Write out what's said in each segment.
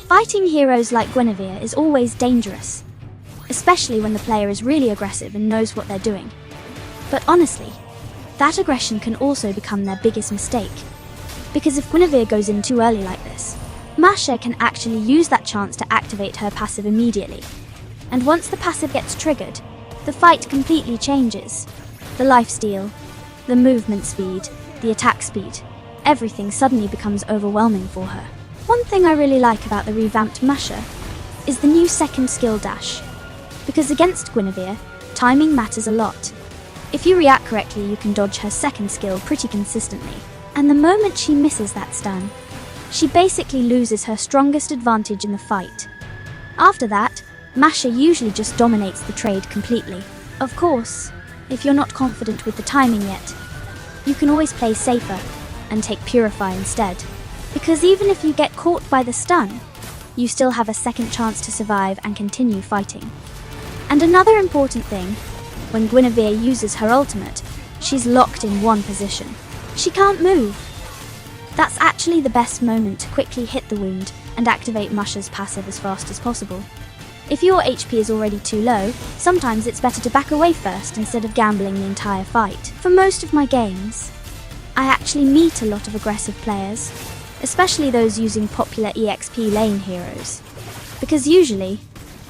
Fighting heroes like Guinevere is always dangerous, especially when the player is really aggressive and knows what they're doing. But honestly, that aggression can also become their biggest mistake. Because if Guinevere goes in too early like this, Masha can actually use that chance to activate her passive immediately. And once the passive gets triggered, the fight completely changes. The lifesteal, the movement speed, the attack speed, everything suddenly becomes overwhelming for her. One thing I really like about the revamped Masha is the new second skill dash. Because against Guinevere, timing matters a lot. If you react correctly, you can dodge her second skill pretty consistently. And the moment she misses that stun, she basically loses her strongest advantage in the fight. After that, Masha usually just dominates the trade completely. Of course, if you're not confident with the timing yet, you can always play safer and take Purify instead. Because even if you get caught by the stun, you still have a second chance to survive and continue fighting. And another important thing, when Guinevere uses her ultimate, she's locked in one position. She can't move. That's actually the best moment to quickly hit the wound and activate Masha's passive as fast as possible. If your HP is already too low, sometimes it's better to back away first instead of gambling the entire fight. For most of my games, I actually meet a lot of aggressive players, especially those using popular EXP lane heroes, because usually,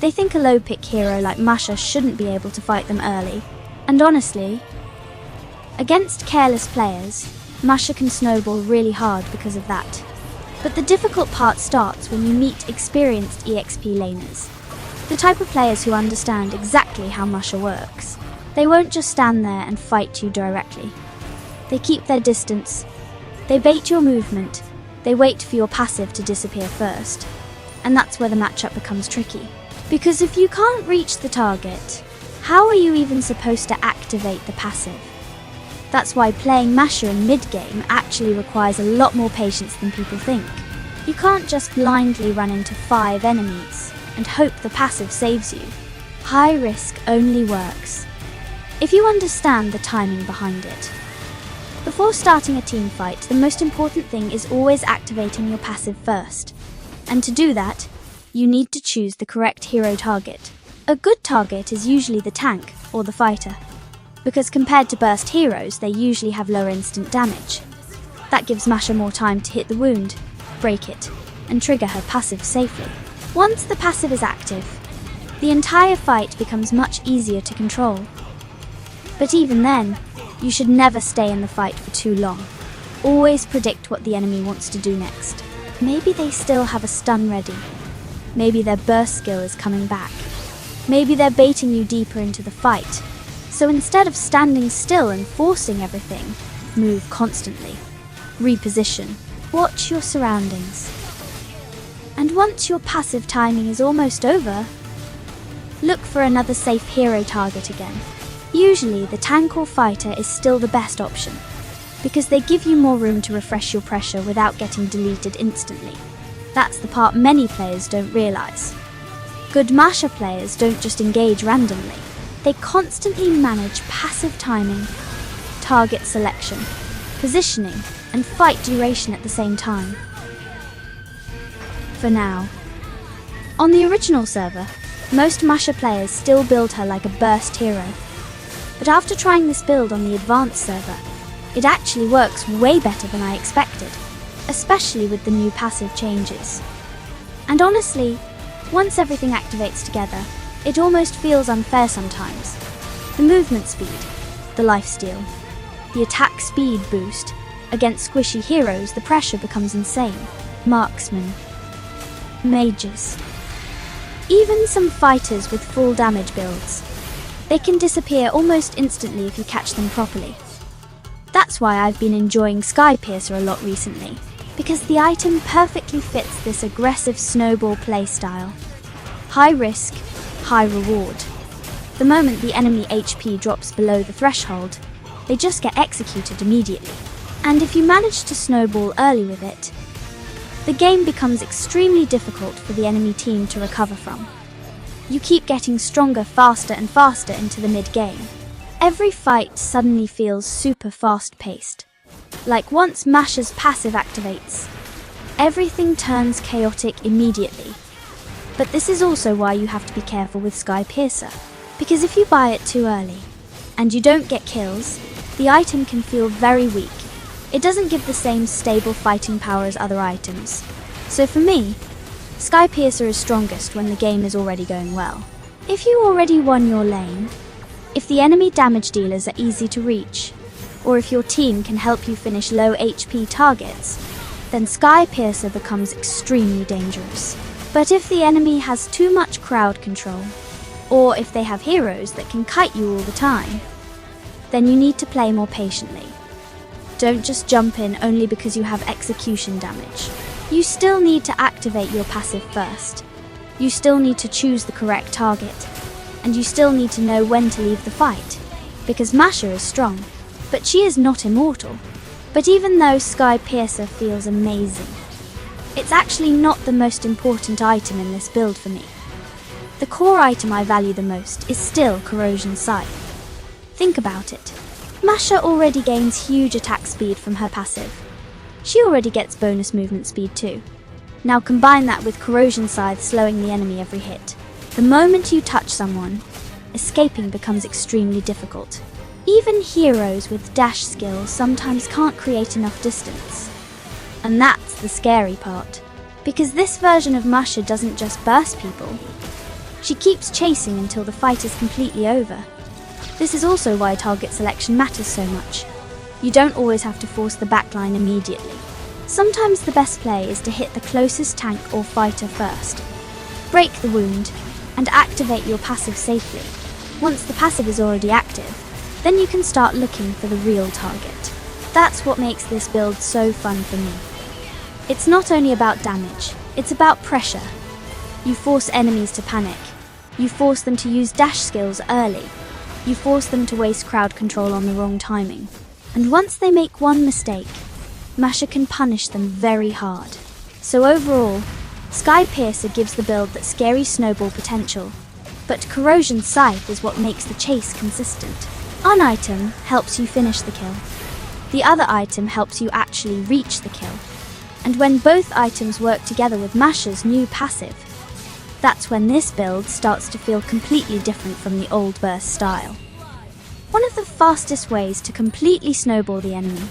they think a low-pick hero like Masha shouldn't be able to fight them early. And honestly, against careless players, Masha can snowball really hard because of that. But the difficult part starts when you meet experienced EXP laners. The type of players who understand exactly how Masha works. They won't just stand there and fight you directly. They keep their distance, they bait your movement, they wait for your passive to disappear first. And that's where the matchup becomes tricky. Because if you can't reach the target, how are you even supposed to activate the passive? That's why playing Masha in mid-game actually requires a lot more patience than people think. You can't just blindly run into 5 enemies and hope the passive saves you. High risk only works if you understand the timing behind it. Before starting a team fight, the most important thing is always activating your passive first. And to do that, you need to choose the correct hero target. A good target is usually the tank or the fighter, because compared to burst heroes, they usually have lower instant damage. That gives Masha more time to hit the wound, break it, and trigger her passive safely. Once the passive is active, the entire fight becomes much easier to control. But even then, you should never stay in the fight for too long. Always predict what the enemy wants to do next. Maybe they still have a stun ready. Maybe their burst skill is coming back. Maybe they're baiting you deeper into the fight. So instead of standing still and forcing everything, move constantly. Reposition. Watch your surroundings. And once your passive timing is almost over, look for another safe hero target again. Usually the tank or fighter is still the best option, because they give you more room to refresh your pressure without getting deleted instantly. That's the part many players don't realize. Good Masha players don't just engage randomly. They constantly manage passive timing, target selection, positioning, and fight duration at the same time. For now. On the original server, most Masha players still build her like a burst hero. But after trying this build on the advanced server, it actually works way better than I expected, especially with the new passive changes. And honestly, once everything activates together, it almost feels unfair sometimes. The movement speed, the lifesteal, the attack speed boost. Against squishy heroes, the pressure becomes insane. Marksmen, mages, even some fighters with full damage builds. They can disappear almost instantly if you catch them properly. That's why I've been enjoying Sky Piercer a lot recently, because the item perfectly fits this aggressive snowball playstyle. High risk, high reward. The moment the enemy HP drops below the threshold, they just get executed immediately. And if you manage to snowball early with it, the game becomes extremely difficult for the enemy team to recover from. You keep getting stronger faster and faster into the mid-game. Every fight suddenly feels super fast-paced. Like once Masha's passive activates, everything turns chaotic immediately. But this is also why you have to be careful with Sky Piercer, because if you buy it too early, and you don't get kills, the item can feel very weak. It doesn't give the same stable fighting power as other items. So for me, Sky Piercer is strongest when the game is already going well. If you already won your lane, if the enemy damage dealers are easy to reach, or if your team can help you finish low HP targets, then Sky Piercer becomes extremely dangerous. But if the enemy has too much crowd control, or if they have heroes that can kite you all the time, then you need to play more patiently. Don't just jump in only because you have execution damage. You still need to activate your passive first. You still need to choose the correct target. And you still need to know when to leave the fight. Because Masha is strong, but she is not immortal. But even though Sky Piercer feels amazing, it's actually not the most important item in this build for me. The core item I value the most is still Corrosion Scythe. Think about it. Masha already gains huge attack speed from her passive. She already gets bonus movement speed too. Now combine that with Corrosion Scythe slowing the enemy every hit. The moment you touch someone, escaping becomes extremely difficult. Even heroes with dash skills sometimes can't create enough distance. And that's the scary part. Because this version of Masha doesn't just burst people. She keeps chasing until the fight is completely over. This is also why target selection matters so much. You don't always have to force the backline immediately. Sometimes the best play is to hit the closest tank or fighter first, break the wound, and activate your passive safely. Once the passive is already active, then you can start looking for the real target. That's what makes this build so fun for me. It's not only about damage, it's about pressure. You force enemies to panic. You force them to use dash skills early. You force them to waste crowd control on the wrong timing. And once they make one mistake, Masha can punish them very hard. So overall, Sky Piercer gives the build that scary snowball potential, but Corrosion Scythe is what makes the chase consistent. One item helps you finish the kill. The other item helps you actually reach the kill. And when both items work together with Masha's new passive, that's when this build starts to feel completely different from the old burst style. One of the fastest ways to completely snowball the enemy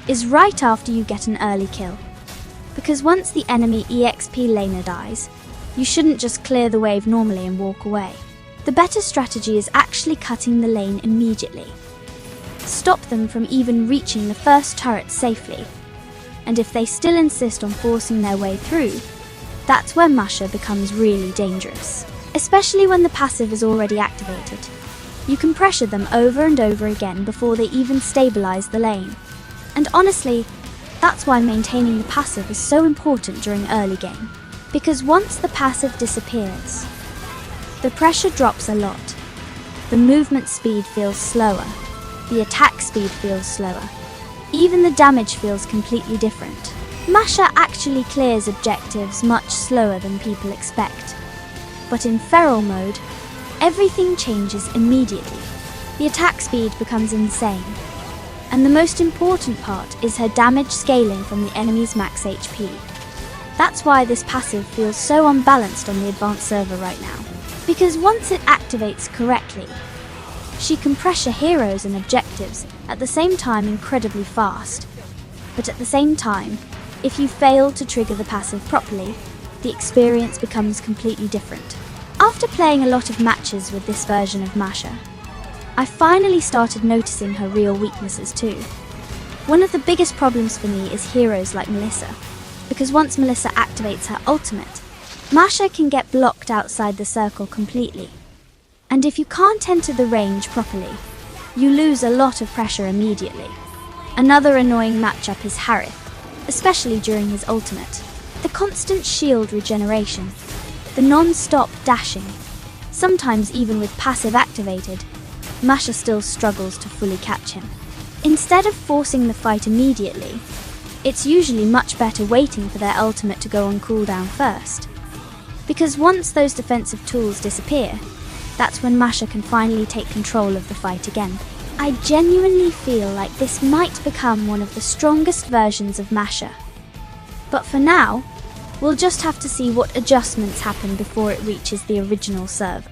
is right after you get an early kill. Because once the enemy EXP laner dies, you shouldn't just clear the wave normally and walk away. The better strategy is actually cutting the lane immediately. Stop them from even reaching the first turret safely. And if they still insist on forcing their way through, that's where Masha becomes really dangerous. Especially when the passive is already activated. You can pressure them over and over again before they even stabilize the lane. And honestly, that's why maintaining the passive is so important during early game. Because once the passive disappears, the pressure drops a lot. The movement speed feels slower. The attack speed feels slower. Even the damage feels completely different. Masha actually clears objectives much slower than people expect. But in feral mode, everything changes immediately. The attack speed becomes insane. And the most important part is her damage scaling from the enemy's max HP. That's why this passive feels so unbalanced on the advanced server right now. Because once it activates correctly, she can pressure heroes and objectives at the same time incredibly fast. But at the same time, if you fail to trigger the passive properly, the experience becomes completely different. After playing a lot of matches with this version of Masha, I finally started noticing her real weaknesses too. One of the biggest problems for me is heroes like Melissa, because once Melissa activates her ultimate, Masha can get blocked outside the circle completely. And if you can't enter the range properly, you lose a lot of pressure immediately. Another annoying matchup is Harith, especially during his ultimate. The constant shield regeneration, the non-stop dashing, sometimes even with passive activated, Masha still struggles to fully catch him. Instead of forcing the fight immediately, it's usually much better waiting for their ultimate to go on cooldown first. Because once those defensive tools disappear, that's when Masha can finally take control of the fight again. I genuinely feel like this might become one of the strongest versions of Masha. But for now, we'll just have to see what adjustments happen before it reaches the original server.